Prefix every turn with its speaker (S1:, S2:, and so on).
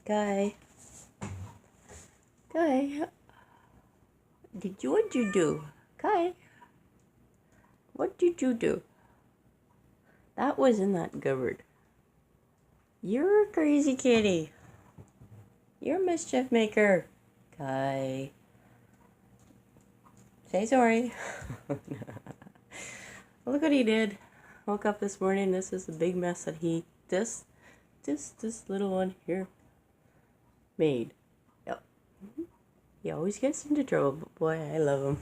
S1: Guy. Guy. What'd you do? Guy. What did you do? That was in that cupboard. You're a crazy kitty. You're a mischief maker. Guy. Say sorry. Look what he did. Woke up this morning. This is the big mess that this little one here made. Yep. He always gets into trouble, but boy, I love him.